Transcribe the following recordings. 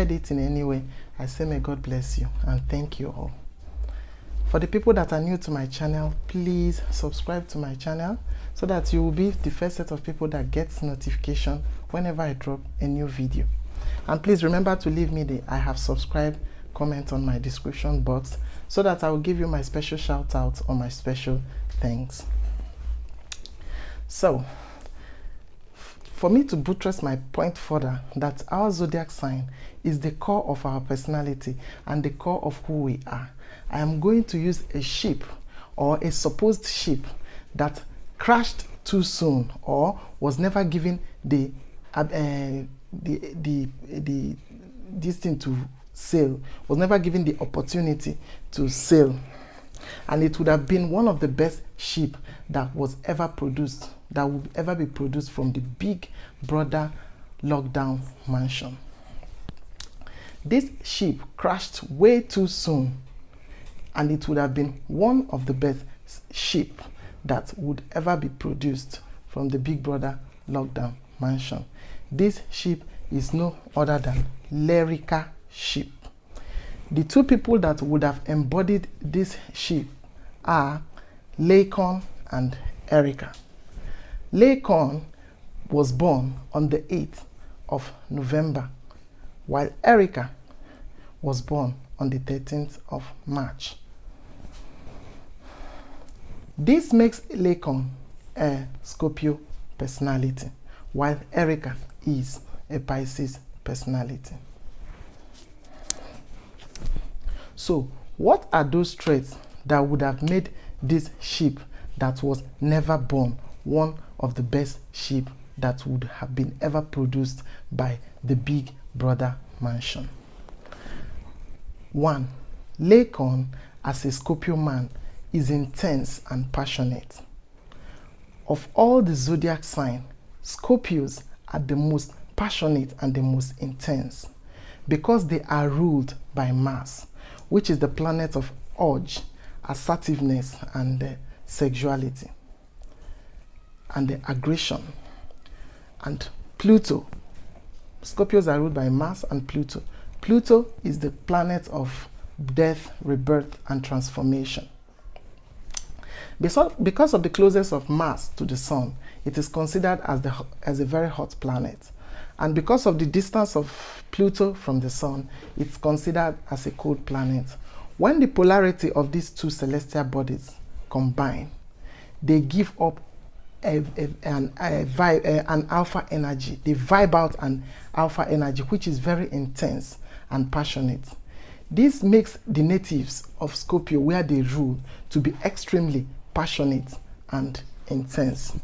It in any way, I say may God bless you and thank you all. For the people that are new to my channel, please subscribe to my channel so that you will be the first set of people that gets notification whenever I drop a new video. And please remember to leave me the I have subscribed comment on my description box so that I will give you my special shout out or my special thanks. So for me to buttress my point further, that our zodiac sign is the core of our personality and the core of who we are, I am going to use a ship or a supposed ship that crashed too soon or was never given this thing to sail, was never given the opportunity to sail, and it would have been one of the best ship that was ever produced, that would ever be produced from the Big Brother lockdown mansion. This ship crashed way too soon, and it would have been one of the best ship that would ever be produced from the Big Brother lockdown mansion. This ship is no other than Lyrica ship. The two people that would have embodied this ship are Lacon and Erica. Lacon was born on the 8th of November, while Erica was born on the 13th of March. This makes Lacon a Scorpio personality, while Erica is a Pisces personality. So, what are those traits that would have made this ship that was never born one of the best ship that would have been ever produced by the Big Brother mansion? 1. Lacon, as a Scorpio man, is intense and passionate. Of all the zodiac signs, Scorpios are the most passionate and the most intense because they are ruled by Mars, which is the planet of urge, assertiveness, and sexuality, and the aggression. And Pluto. Scorpios are ruled by Mars and Pluto. Pluto is the planet of death, rebirth, and transformation. Because of the closeness of Mars to the Sun, it is considered as a very hot planet. And because of the distance of Pluto from the Sun, it's considered as a cold planet. When the polarity of these two celestial bodies combine, they give up an alpha energy. They vibe out an alpha energy, which is very intense and passionate. This makes the natives of Scorpio, where they rule, to be extremely passionate and intense.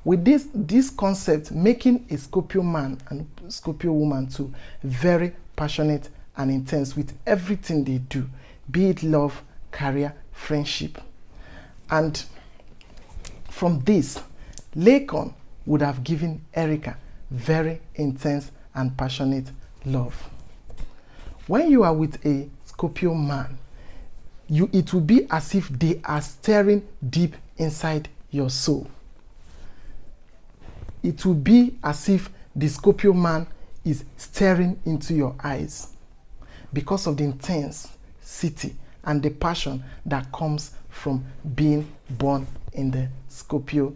With this concept, making a Scorpio man and Scorpio woman to very passionate and intense with everything they do, be it love, career, friendship. And from this, Lacon would have given Erica very intense and passionate love. When you are with a Scorpio man, it will be as if they are staring deep inside your soul. It will be as if the Scorpio man is staring into your eyes because of the intensity and the passion that comes from being born in the Scorpio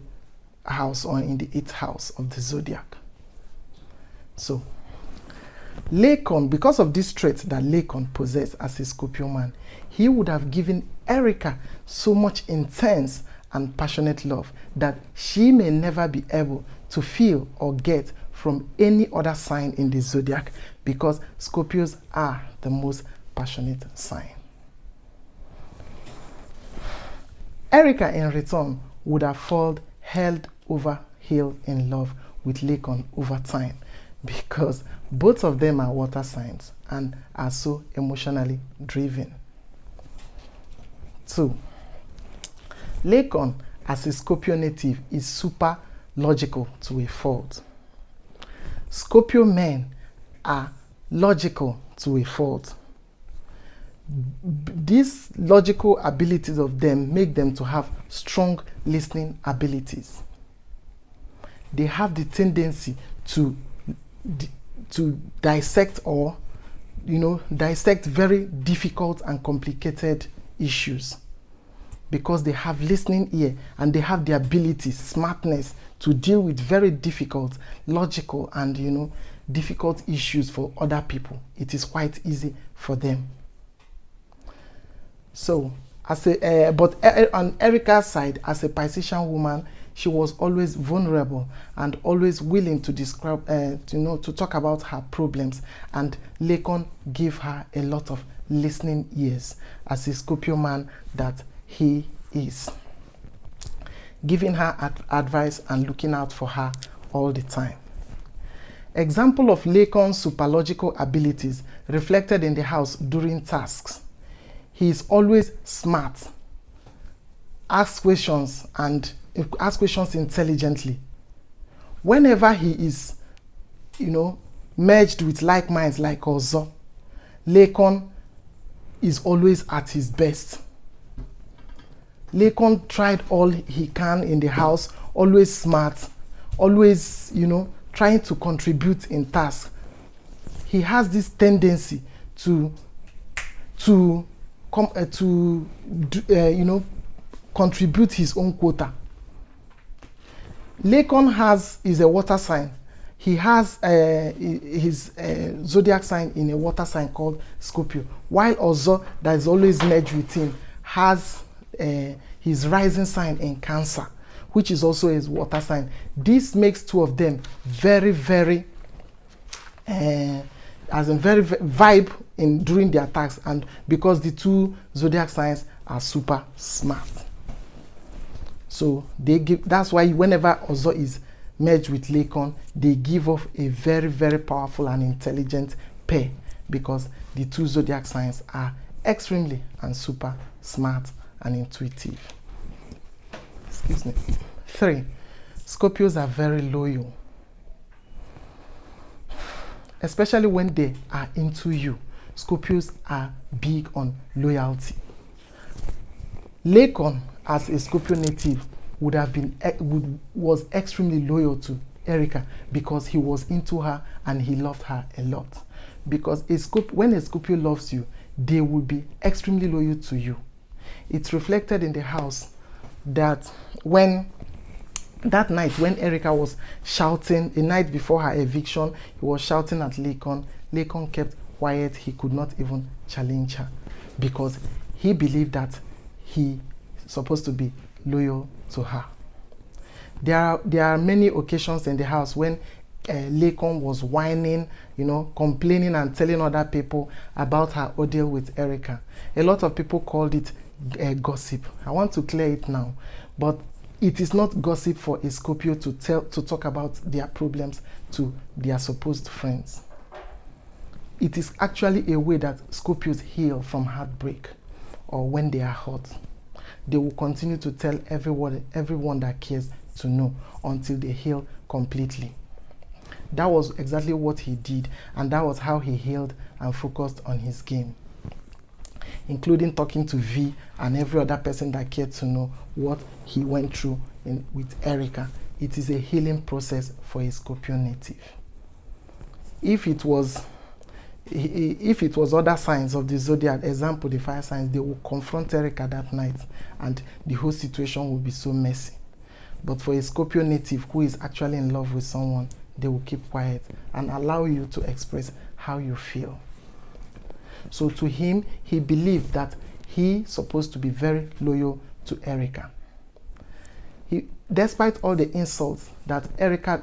house or in the 8th house of the zodiac. So, Lacon, because of this trait that Lacon possessed as a Scorpio man, he would have given Erica so much intense and passionate love that she may never be able to feel or get from any other sign in the zodiac, because Scorpios are the most passionate sign. Erica, in return, would have fallen head over heel in love with Lacon over time, because both of them are water signs and are so emotionally driven. 2. Lacon, as a Scorpio native, is super logical to a fault. Scorpio men are logical to a fault. These logical abilities of them make them to have strong listening abilities. They have the tendency to dissect or dissect very difficult and complicated issues, because they have listening ear and they have the ability, smartness to deal with very difficult, logical and difficult issues for other people. It is quite easy for them. So, but on Erica's side, as a Piscean woman, she was always vulnerable and always willing to describe, to talk about her problems. And Lacon gave her a lot of listening ears as a Scorpio man that he is, giving her advice and looking out for her all the time. Example of Lacon's superlogical abilities reflected in the house during tasks. He is always smart, asks questions intelligently. Whenever he is, merged with like minds like Ozo, Lacon is always at his best. Lacon tried all he can in the house, always smart, always, trying to contribute in tasks. He has this tendency to contribute his own quota. Lacon is a water sign. He has his zodiac sign in a water sign called Scorpio, while Ozo, that is always merged with him, has his rising sign in Cancer, which is also his water sign. This makes two of them very, very vibe during their tasks, and because the two zodiac signs are super smart. So that's why whenever Ozo is merged with Lacon, they give off a very, very powerful and intelligent pair, because the two zodiac signs are extremely and super smart and intuitive. Excuse me. 3. Scorpios are very loyal, especially when they are into you. Scorpios are big on loyalty. Lacon, as a Scorpio native, was extremely loyal to Erica because he was into her and he loved her a lot. Because when a Scorpio loves you, they will be extremely loyal to you. It's reflected in the house that that night when Erica was shouting, the night before her eviction, he was shouting at Lacon. Lacon kept quiet. He could not even challenge her because he believed that he supposed to be loyal to her. There are many occasions in the house when Lacon was whining, complaining and telling other people about her ordeal with Erica. A lot of people called it gossip. I want to clear it now, but it is not gossip for a Scorpio to talk about their problems to their supposed friends. It is actually a way that Scorpios heal from heartbreak or when they are hurt. They will continue to tell everyone that cares to know until they heal completely. That was exactly what he did, and that was how he healed and focused on his game, including talking to V and every other person that cared to know what he went through with Erica. It is a healing process for a Scorpio native. If it was other signs of the zodiac, example the fire signs, they will confront Erica that night and the whole situation will be so messy. But for a Scorpio native who is actually in love with someone, they will keep quiet and allow you to express how you feel. So to him, he believed that he's supposed to be very loyal to Erica. Despite all the insults that Erica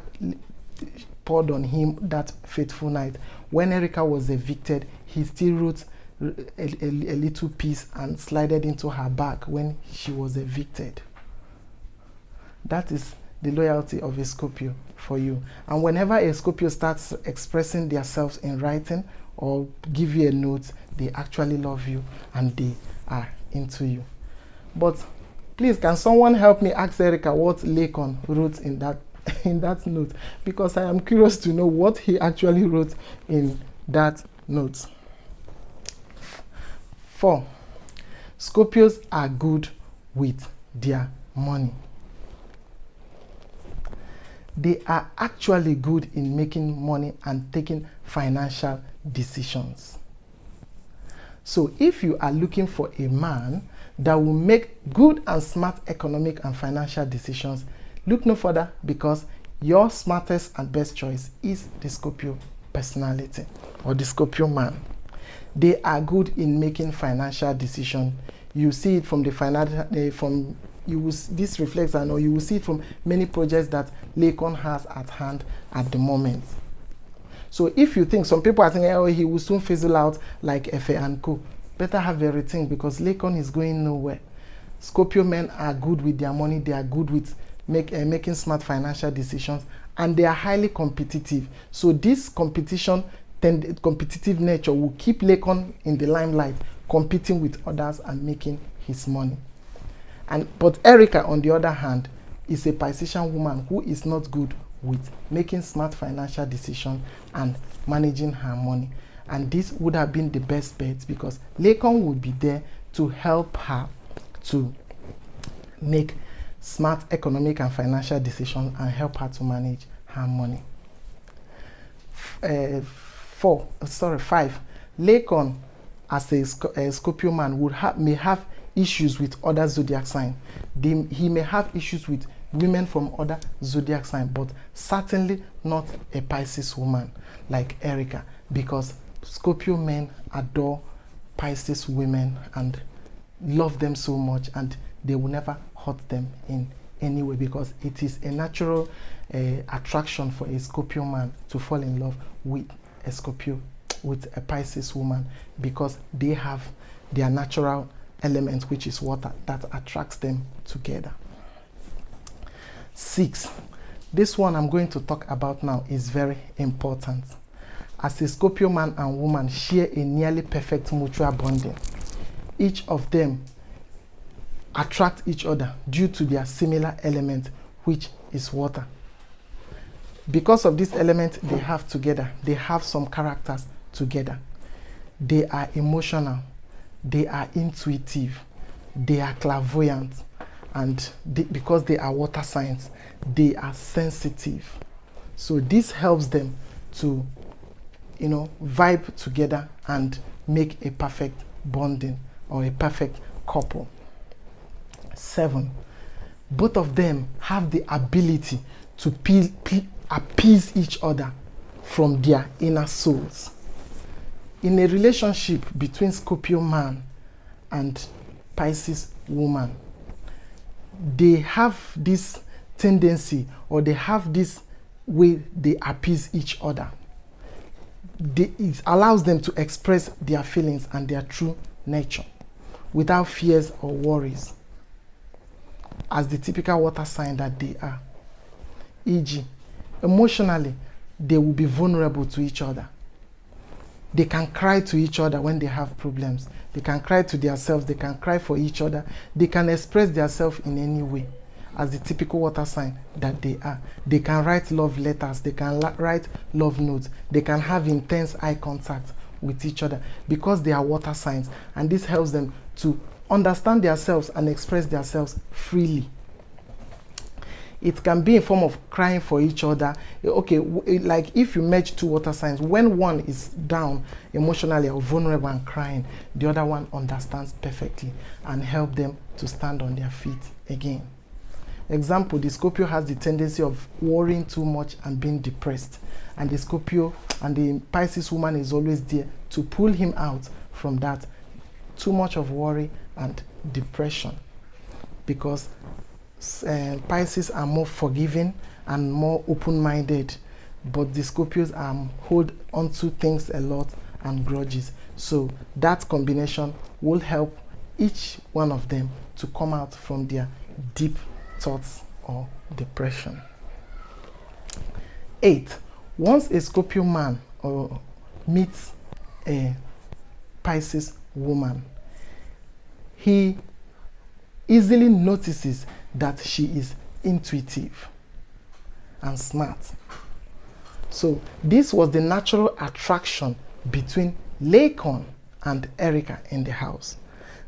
poured on him that fateful night, when Erica was evicted, he still wrote a little piece and slided into her bag when she was evicted. That is the loyalty of a Scorpio for you. And whenever a Scorpio starts expressing themselves in writing or give you a note, they actually love you and they are into you. But please, can someone help me ask Erica what Lacon wrote in that in that note, because I am curious to know what he actually wrote in that note. 4. Scorpios are good with their money. They are actually good in making money and taking financial decisions. So if you are looking for a man that will make good and smart economic and financial decisions, look no further, because your smartest and best choice is the Scorpio personality or the Scorpio man. They are good in making financial decisions. You see it from the financial, this reflects, and you will see it from many projects that Lacon has at hand at the moment. So if you think, some people are thinking, oh, he will soon fizzle out like Efe and Co. Better have everything, because Lacon is going nowhere. Scorpio men are good with their money. They are good with making smart financial decisions, and they are highly competitive. So this competitive nature will keep Lacon in the limelight, competing with others and making his money. But Erica, on the other hand, is a Piscean woman who is not good with making smart financial decisions and managing her money. And this would have been the best bet, because Lacon would be there to help her to make smart economic and financial decisions and help her to manage her money. 5. Lacon, as a Scorpio man, may have issues with other zodiac signs. He may have issues with women from other zodiac signs, but certainly not a Pisces woman like Erica, because Scorpio men adore Pisces women and love them so much, and they will never hurt them in any way, because it is a natural attraction for a Scorpio man to fall in love with a Pisces woman, because they have their natural element, which is water, that attracts them together. 6. This one I'm going to talk about now is very important. As a Scorpio man and woman share a nearly perfect mutual bonding. Each of them attract each other due to their similar element, which is water. Because of this element they have together, they have some characters together. They are emotional, they are intuitive, they are clairvoyant, and because they are water signs, they are sensitive. So this helps them to, vibe together and make a perfect bonding or a perfect couple. 7. Both of them have the ability to appease each other from their inner souls. In a relationship between Scorpio man and Pisces woman, they have this tendency, or they have this way they appease each other. It allows them to express their feelings and their true nature without fears or worries, as the typical water sign that they are. E.g., emotionally, they will be vulnerable to each other. They can cry to each other when they have problems. They can cry to themselves. They can cry for each other. They can express themselves in any way, as the typical water sign that they are. They can write love letters. They can write love notes. They can have intense eye contact with each other, because they are water signs, and this helps them to understand themselves and express themselves freely. It can be in form of crying for each other. Okay, like if you match two water signs, when one is down emotionally or vulnerable and crying, the other one understands perfectly and help them to stand on their feet again. Example, the Scorpio has the tendency of worrying too much and being depressed, and the Scorpio and the Pisces woman is always there to pull him out from that too much of worry and depression, because Pisces are more forgiving and more open-minded, but the Scorpios hold onto things a lot and grudges. So that combination will help each one of them to come out from their deep thoughts or depression. 8. Once a Scorpio man meets a Pisces woman, he easily notices that she is intuitive and smart. So this was the natural attraction between Lacon and Erica in the house.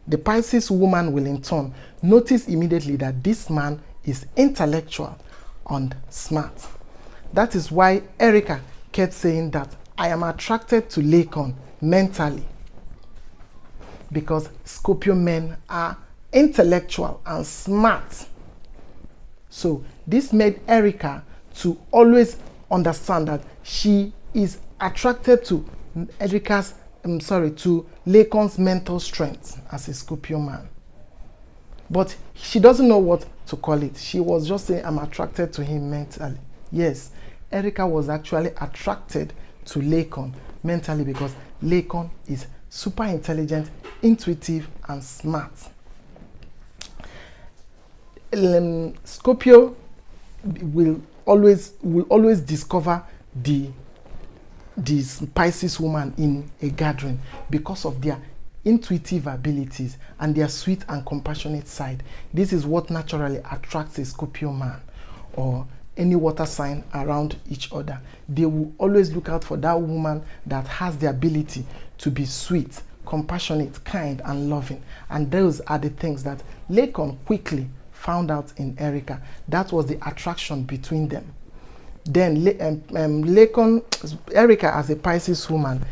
The Pisces woman will in turn notice immediately that this man is intellectual and smart. That is why Erica kept saying that I am attracted to Lacon mentally, because Scorpio men are intellectual and smart. So this made Erica to always understand that she is attracted to to Lacon's mental strength as a Scorpio man. But she doesn't know what to call it. She was just saying, I'm attracted to him mentally. Yes, Erica was actually attracted to Lacon mentally because Lacon is super intelligent, intuitive, and smart. Scorpio will always discover this Pisces woman in a gathering because of their intuitive abilities and their sweet and compassionate side. This is what naturally attracts a Scorpio man or any water sign around each other. They will always look out for that woman that has the ability to be sweet, compassionate, kind, and loving. And those are the things that Lacon quickly found out in Erica. That was the attraction between them. Then Erica, as a Pisces woman,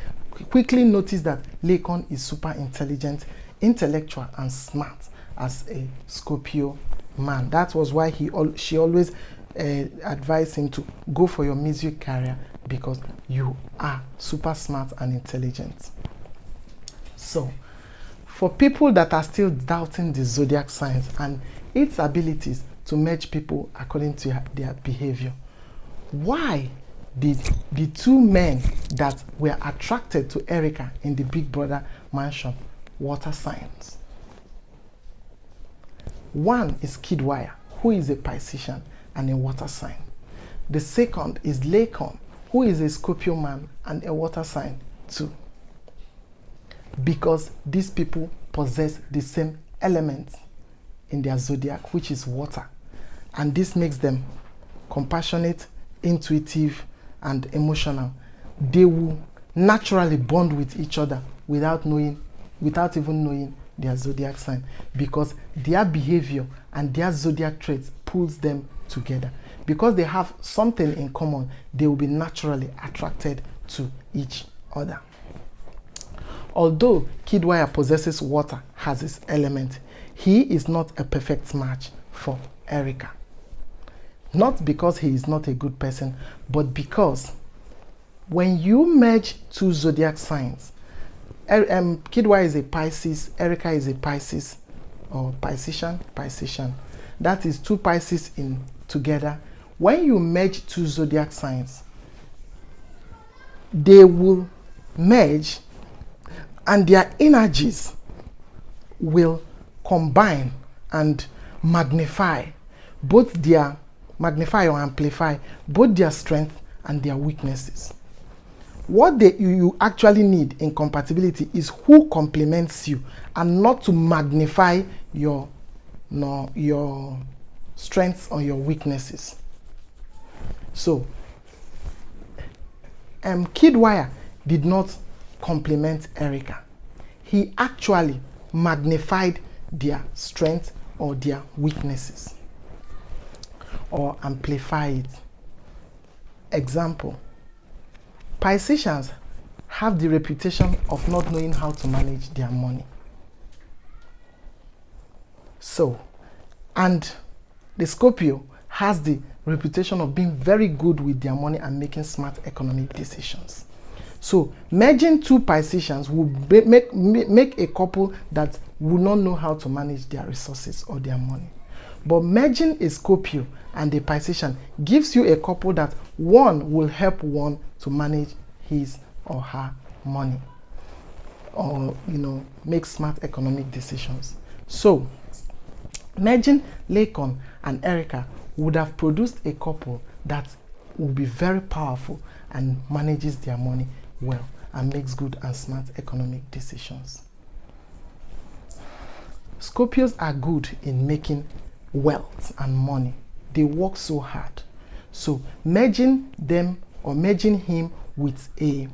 quickly noticed that Lacon is super intelligent, intellectual, and smart as a Scorpio man. That was why she always advised him to go for your music career because you are super smart and intelligent. So, for people that are still doubting the zodiac signs and its abilities to match people according to their behavior, why did the two men that were attracted to Erica in the Big Brother mansion water signs? One is Kidwire, who is a Piscean and a water sign. The second is Lacon, who is a Scorpio man and a water sign too. Because these people possess the same elements in their zodiac, which is water. And this makes them compassionate, intuitive, and emotional. They will naturally bond with each other without even knowing their zodiac sign, because their behavior and their zodiac traits pulls them together. Because they have something in common, they will be naturally attracted to each other. Although Kidwire possesses water as his element, he is not a perfect match for Erica. Not because he is not a good person, but because when you merge two zodiac signs, Kidwire is a Pisces, Erica is a Pisces, or Piscean. That is two Pisces in together. When you merge two zodiac signs, they will merge and their energies will combine and magnify or amplify both their strength and their weaknesses. What you actually need in compatibility is who complements you, and not to magnify your strengths or your weaknesses. So, Kidwire did not complement Erica. He actually magnified their strengths or their weaknesses, or amplify it. Example: Pisceans have the reputation of not knowing how to manage their money. So, and the Scorpio has the reputation of being very good with their money and making smart economic decisions. So, merging two Pisceans will make a couple that will not know how to manage their resources or their money. But merging a Scorpio and a Piscean gives you a couple that one will help one to manage his or her money, or make smart economic decisions. So, merging Lacon and Erica would have produced a couple that will be very powerful and manages their money well and makes good and smart economic decisions. Scorpios are good in making wealth and money. They work so hard. So merging them or merging him with a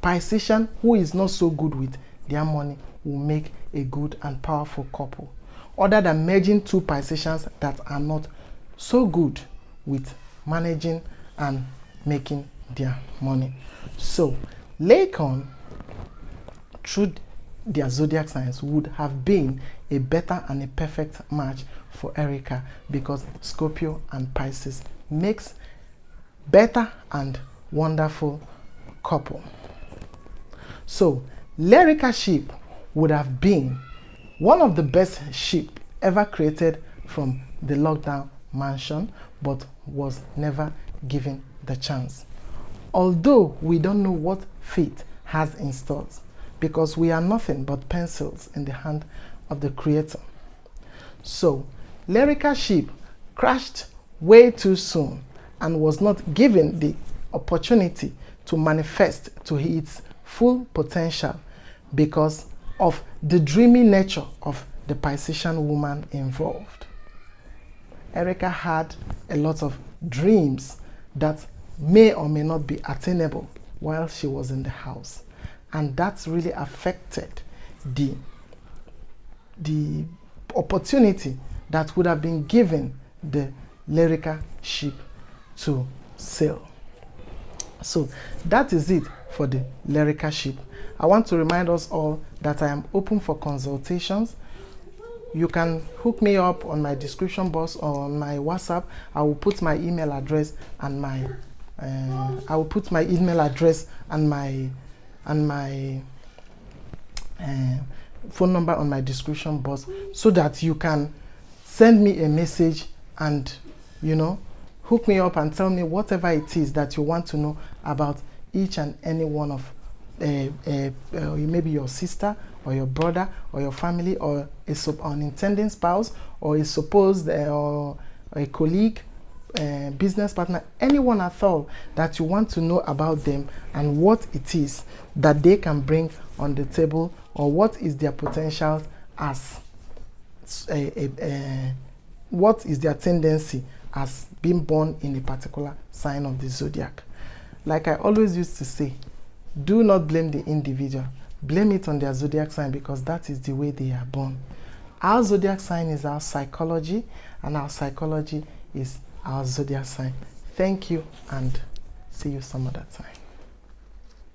Piscean who is not so good with their money will make a good and powerful couple, other than merging two Pisceans that are not so good with managing and making their money. So lacon, through their zodiac signs, would have been a better and a perfect match for Erica, because Scorpio and Pisces makes better and wonderful couple. So Lyrica ship would have been one of the best ship ever created from the lockdown mansion, but was never given the chance. Although we don't know what fate has in store, because we are nothing but pencils in the hand of the Creator. So Lyrica ship crashed way too soon and was not given the opportunity to manifest to its full potential because of the dreamy nature of the Piscean woman involved. Erica had a lot of dreams that may or may not be attainable while she was in the house, and that really affected the opportunity that would have been given the Lyrica ship to sail. So that is it for the Lyrica ship. I want to remind us all that I am open for consultations. You can hook me up on my description box or on my WhatsApp. I will put my email address and my phone number on my description box, so that you can send me a message and, you know, hook me up and tell me whatever it is that you want to know about each and any one of maybe your sister or your brother or your family, or an intending spouse, or a supposed or a colleague, business partner, anyone at all that you want to know about them and what it is that they can bring on the table, or what is their potential as what is their tendency as being born in a particular sign of the zodiac. Like I always used to say, do not blame the individual, blame it on their zodiac sign, because that is the way they are born. Our zodiac sign is our psychology, and our psychology is our zodiac sign. Thank you, and see you some other time.